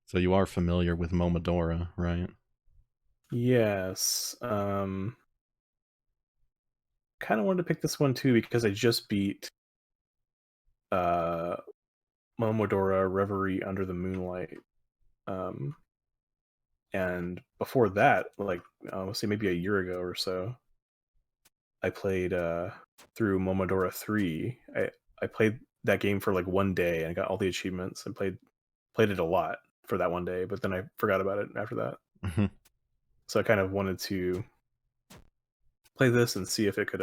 So you are familiar with Momodora, right? Yes. Kind of wanted to pick this one too because I just beat uh Momodora Reverie Under the Moonlight. Um and before that, like let's say maybe a year ago or so, I played through Momodora 3. I played that game for like one day and I got all the achievements and played it a lot for that one day, but then I forgot about it after that. Hmm. So I kind of wanted to play this and see if it could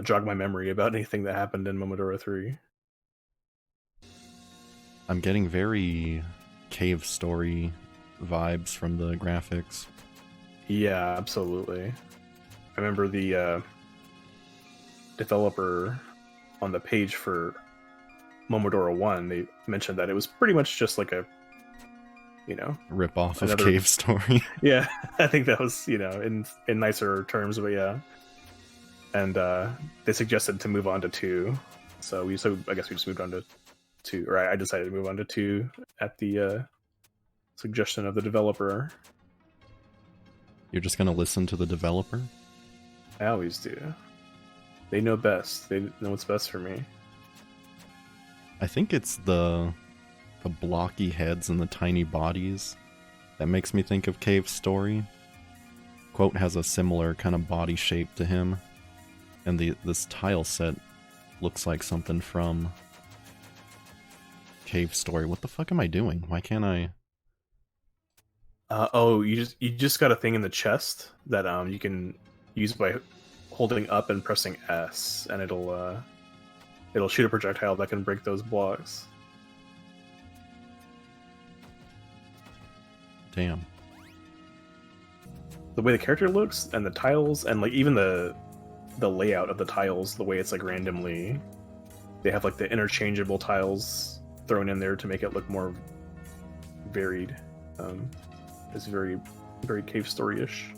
jog my memory about anything that happened in Momodora 3. I'm getting very Cave Story vibes from the graphics. Yeah, absolutely. I remember the developer on the page for Momodora 1, they mentioned that it was pretty much just like a, you know, Rip off of another. Cave Story. Yeah, I think that was, in nicer terms, but yeah. And they suggested to move on to 2. So I guess we just moved on to 2, or I decided to move on to 2 at the suggestion of the developer. You're just gonna listen to the developer? I always do. They know best. They know what's best for me. I think it's the blocky heads and the tiny bodies that makes me think of Cave Story. Quote has a similar kind of body shape to him, and this tile set looks like something from Cave Story. What the fuck am I doing? Why can't I? Oh, you just got a thing in the chest that you can use by holding up and pressing S, and it'll shoot a projectile that can break those blocks. Damn. The way the character looks and the tiles and like even the layout of the tiles, the way it's like randomly, they have like the interchangeable tiles thrown in there to make it look more varied. It's very, very Cave Story-ish.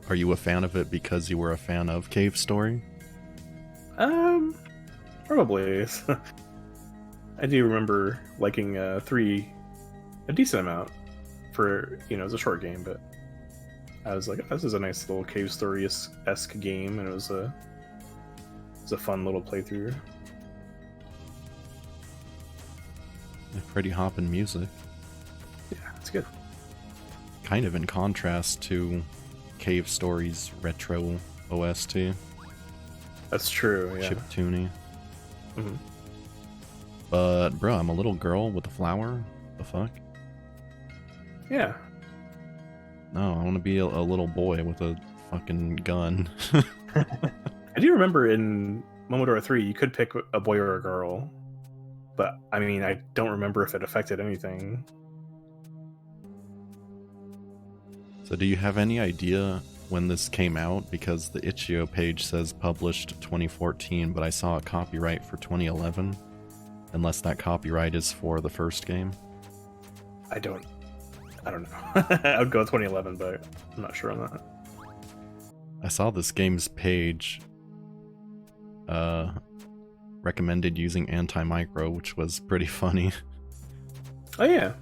Are you a fan of it because you were a fan of Cave Story? Probably. I do remember liking 3 a decent amount for, it's a short game, but I was like, this is a nice little Cave Story-esque game, and it was a fun little playthrough. Pretty hoppin' music. Yeah, it's good. Kind of in contrast to Cave Story's retro OST. That's true, yeah. Chiptune. Mm-hmm. But, bro, I'm a little girl with a flower. The fuck? Yeah. No, I want to be a little boy with a fucking gun. I do remember in Momodora 3, you could pick a boy or a girl, but I mean, I don't remember if it affected anything. So do you have any idea when this came out? Because the itch.io page says published 2014, but I saw a copyright for 2011. Unless that copyright is for the first game. I don't know. I would go 2011, but I'm not sure on that. I saw this game's page recommended using anti-micro, which was pretty funny. Oh yeah.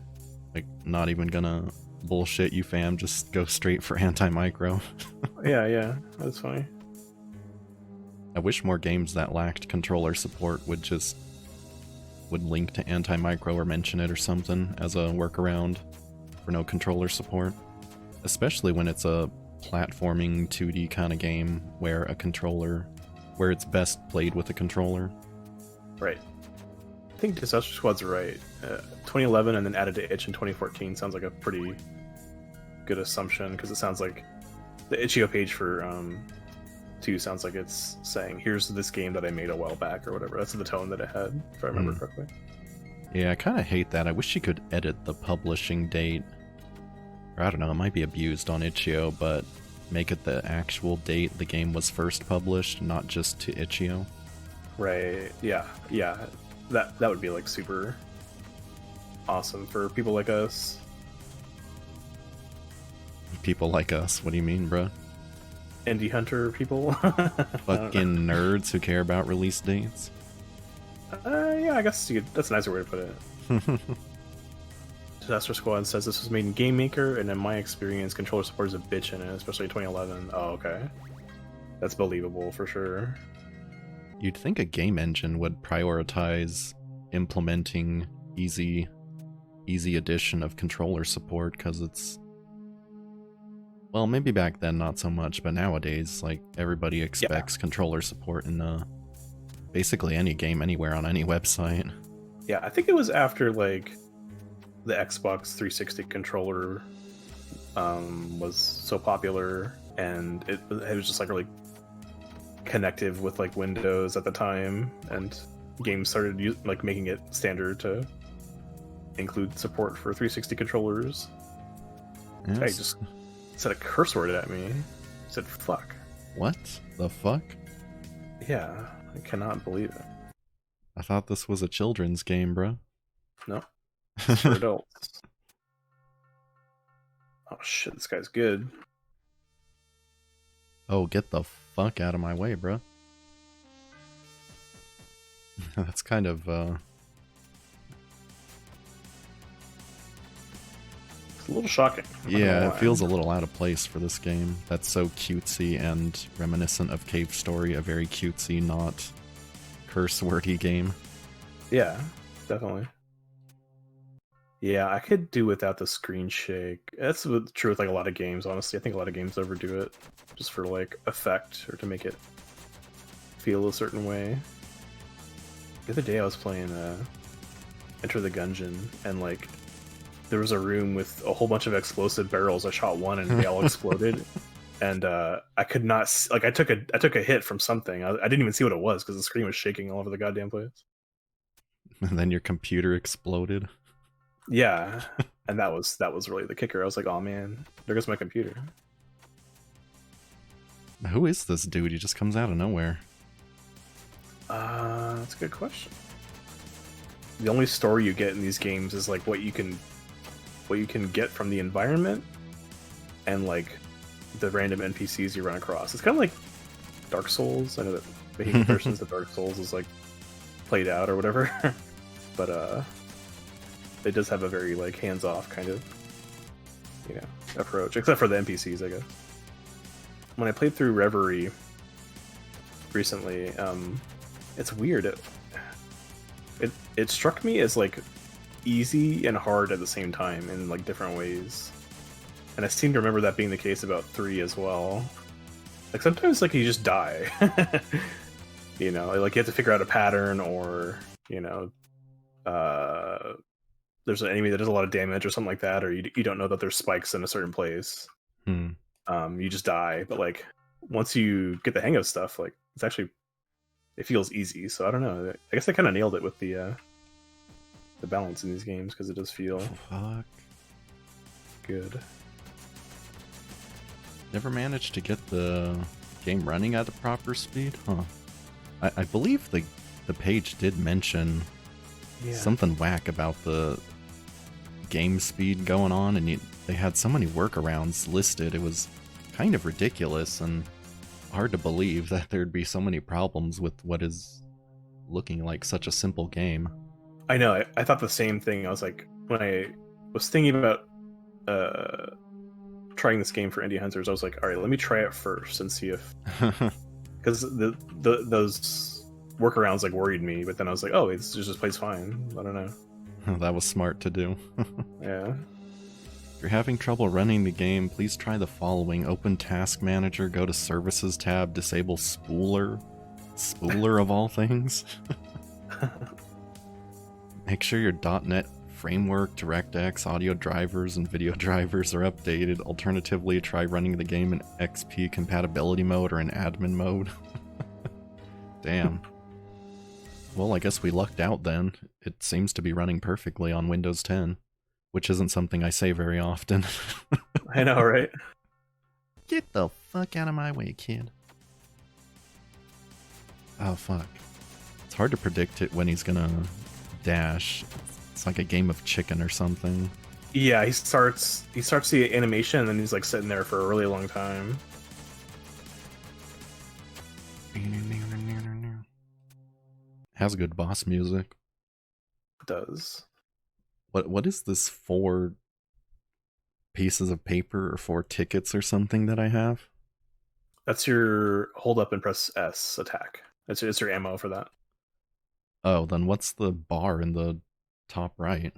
Like, not even gonna bullshit you, fam, just go straight for anti-micro. Yeah, that's funny. I wish more games that lacked controller support would link to anti-micro or mention it or something as a workaround for no controller support. Especially when it's a platforming 2D kind of game where it's best played with a controller. Right. I think Disaster Squad's right. 2011 and then added to itch in 2014 sounds like a pretty good assumption, because it sounds like the itch.io page for 2 sounds like it's saying, here's this game that I made a while back or whatever. That's the tone that it had, if I remember correctly. Yeah, I kind of hate that. I wish you could edit the publishing date. Or I don't know, it might be abused on itch.io, but make it the actual date the game was first published, not just to itch.io. Right, yeah. That would be like super awesome for people like us. People like us. What do you mean, bruh? Indie hunter people. Fucking nerds who care about release dates. Yeah, I guess that's a nicer way to put it. Disaster Squad says this was made in Game Maker, and in my experience, controller support is a bitch in it, especially 2011. Oh, okay. That's believable for sure. You'd think a game engine would prioritize implementing easy addition of controller support, because it's... Well, maybe back then not so much, but nowadays, like, everybody expects controller support in basically any game anywhere on any website. Yeah, I think it was after, like, the Xbox 360 controller was so popular, and it was just, like, really connective with, like, Windows at the time, and games started making it standard to include support for 360 controllers. Yes. Hey, just said a curse word at me. Said fuck. What the fuck? Yeah, I cannot believe it. I thought this was a children's game, bro. No, it's for adults. Oh shit, this guy's good. Oh, get the fuck out of my way, bro. That's kind of, It's a little shocking. Yeah, it feels a little out of place for this game. That's so cutesy and reminiscent of Cave Story, a very cutesy, not curse-wordy game. Yeah, definitely. Yeah, I could do without the screen shake. That's true with like a lot of games, honestly. I think a lot of games overdo it just for like effect or to make it feel a certain way. The other day I was playing Enter the Gungeon, and like there was a room with a whole bunch of explosive barrels. I shot one and they all exploded. And I could not like I took a hit from something. I didn't even see what it was because the screen was shaking all over the goddamn place. And then your computer exploded. Yeah, and that was really the kicker. I was like, oh man, there goes my computer. Who is this dude? He just comes out of nowhere. That's a good question. The only story you get in these games is like what you can get from the environment and like the random NPCs you run across. It's kind of like Dark Souls. I know that the comparisons to Dark Souls is like played out or whatever, but it does have a very like hands-off kind of approach, except for the NPCs, I guess. When I played through Reverie recently, it's weird. It struck me as like easy and hard at the same time in like different ways, and I seem to remember that being the case about 3 as well. Like sometimes like you just die, like you have to figure out a pattern, or there's an enemy that does a lot of damage or something like that, or you don't know that there's spikes in a certain place. You just die. But like once you get the hang of stuff, like it feels easy. So I don't know. I guess I kind of nailed it with the balance in these games, because it does feel good. Never managed to get the game running at a proper speed, huh? I believe the page did mention something whack about the game speed going on, and they had so many workarounds listed. It was kind of ridiculous and hard to believe that there'd be so many problems with what is looking like such a simple game. I know. I thought the same thing. I was like, when I was thinking about trying this game for Indie Hunters, I was like, all right, let me try it first and see if, because those workarounds like worried me, but then I was like, oh, it just plays fine. I don't know. That was smart to do. Yeah. If you're having trouble running the game, please try the following. Open Task Manager, go to Services tab, disable Spooler. Spooler of all things. Make sure your .NET Framework, DirectX, audio drivers, and video drivers are updated. Alternatively, try running the game in XP compatibility mode or in admin mode. Damn. Well, I guess we lucked out then. It seems to be running perfectly on Windows 10, which isn't something I say very often. I know, right? Get the fuck out of my way, kid. Oh, fuck. It's hard to predict it when he's gonna dash. It's like a game of chicken or something. Yeah, he starts the animation and then he's like sitting there for a really long time. Has good boss music. It does. What is this 4 pieces of paper or 4 tickets or something that I have? That's your hold up and press S attack. It's your ammo for that. Oh, then what's the bar in the top right?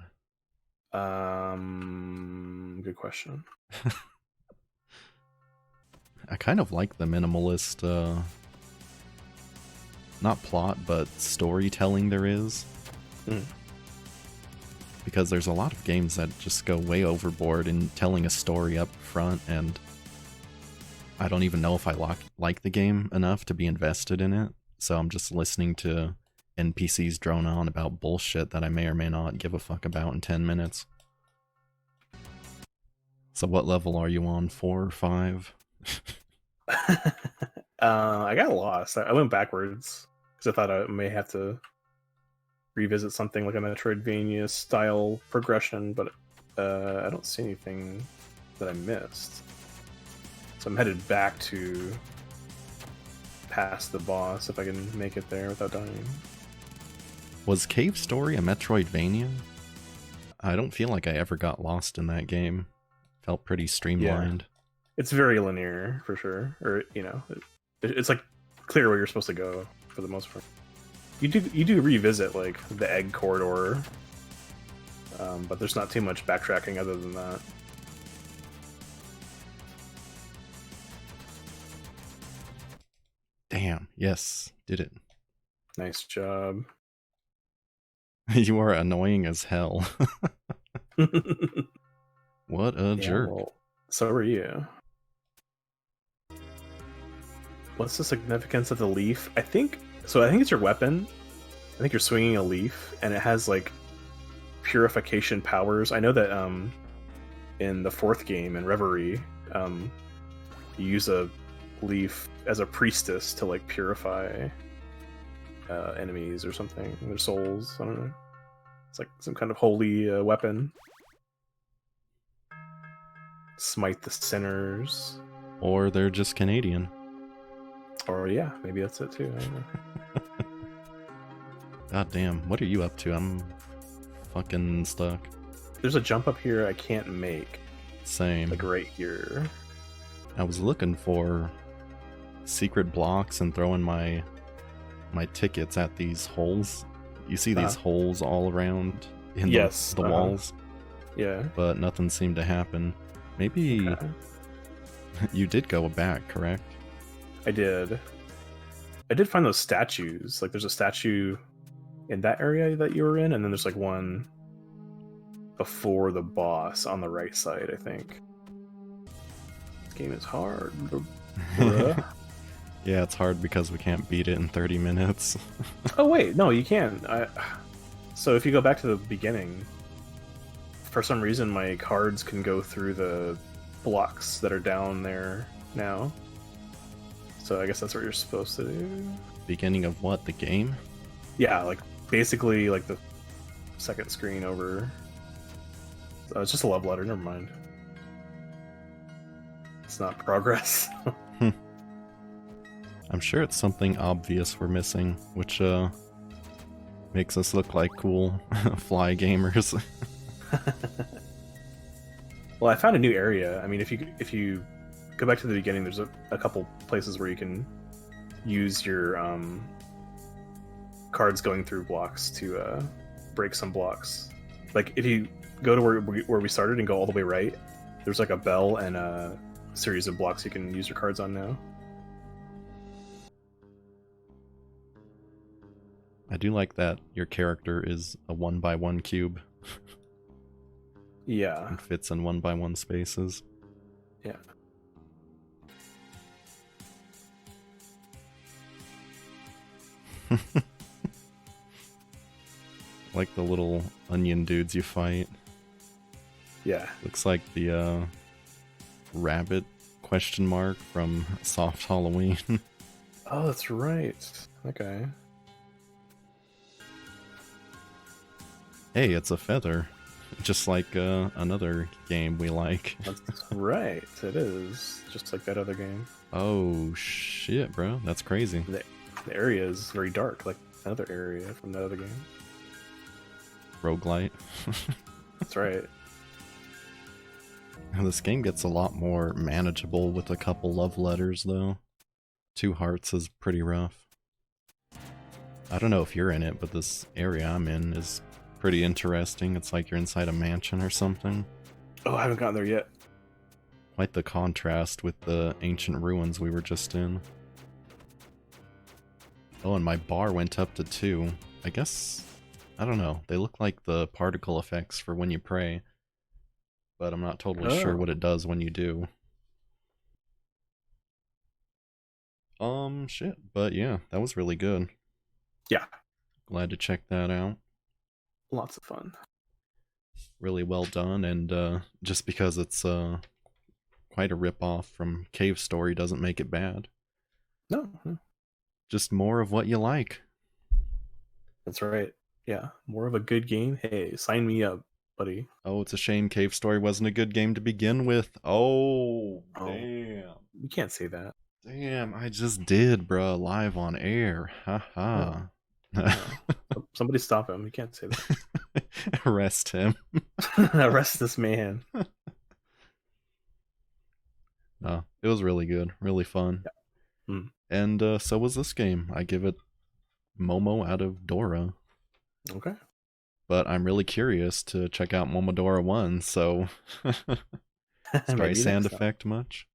Good question. I kind of like the minimalist, not plot, but storytelling there is. Mm. Because there's a lot of games that just go way overboard in telling a story up front, and I don't even know if I like the game enough to be invested in it, so I'm just listening to NPCs drone on about bullshit that I may or may not give a fuck about in 10 minutes. So what level are you on? 4 or 5? I got lost. I went backwards because I thought I may have to revisit something like a Metroidvania style progression, but I don't see anything that I missed. So I'm headed back to past the boss if I can make it there without dying. Was Cave Story a Metroidvania? I don't feel like I ever got lost in that game. Felt pretty streamlined. Yeah. It's very linear for sure, or it's like clear where you're supposed to go for the most part. You do revisit like the egg corridor, but there's not too much backtracking other than that. Damn, yes, did it. Nice job. You are annoying as hell. What a jerk. Well, so are you. What's the significance of the leaf? I think it's your weapon. I think you're swinging a leaf, and it has like purification powers. I know that in the 4th game in Reverie, you use a leaf as a priestess to like purify enemies or something, their souls. I don't know. It's like some kind of holy weapon. Smite the sinners. Or they're just Canadian. Or yeah, maybe that's it too. I don't know. God damn, what are you up to? I'm fucking stuck. There's a jump up here I can't make. Same. Like right here. I was looking for secret blocks and throwing my tickets at these holes. You see these holes all around in the walls? Yeah. But nothing seemed to happen. Maybe you did go back, correct? I did find those statues. Like there's a statue in that area that you were in, and then there's like one before the boss on the right side, I think. This game is hard. Bruh. Yeah, it's hard because we can't beat it in 30 minutes. Oh wait, no, you can. So if you go back to the beginning, for some reason my cards can go through the blocks that are down there now. So I guess that's what you're supposed to do. Beginning of what? The game? Yeah, like basically like the second screen over. It's just a love letter, never mind. It's not progress. I'm sure it's something obvious we're missing, which makes us look like cool fly gamers. Well, I found a new area. I mean, if you go back to the beginning, there's a couple places where you can use your cards going through blocks to break some blocks. Like if you go to where we started and go all the way right, there's like a bell and a series of blocks you can use your cards on now. I do like that your character is a 1x1 cube. Yeah. And fits in 1x1 spaces. Yeah. Like the little onion dudes you fight. Yeah. Looks like the rabbit question mark from Soft Halloween. Oh, that's right. Okay. Hey, it's a feather. Just like another game we like. That's right. It is just like that other game. Oh shit, bro. That's crazy. The area is very dark, like another area from the other game. Roguelite. That's right. This game gets a lot more manageable with a couple love letters, though. 2 hearts is pretty rough. I don't know if you're in it, but this area I'm in is pretty interesting. It's like you're inside a mansion or something. Oh, I haven't gotten there yet. Quite the contrast with the ancient ruins we were just in. Oh, and my bar went up to 2. I guess, I don't know. They look like the particle effects for when you pray, but I'm not totally sure what it does when you do. Shit. But yeah, that was really good. Yeah. Glad to check that out. Lots of fun. Really well done, and just because it's quite a rip-off from Cave Story doesn't make it bad. No. Just more of what you like. That's right. Yeah. More of a good game. Hey, sign me up, buddy. Oh, it's a shame Cave Story wasn't a good game to begin with. Oh, damn. You can't say that. Damn, I just did, bruh, live on air. Haha. No. Somebody stop him. You can't say that. Arrest him. Arrest this man. No, it was really good. Really fun. Yeah. Mm. And so was this game. I give it Momo out of Dora. Okay. But I'm really curious to check out Momodora 1, so... Spray sound effect much?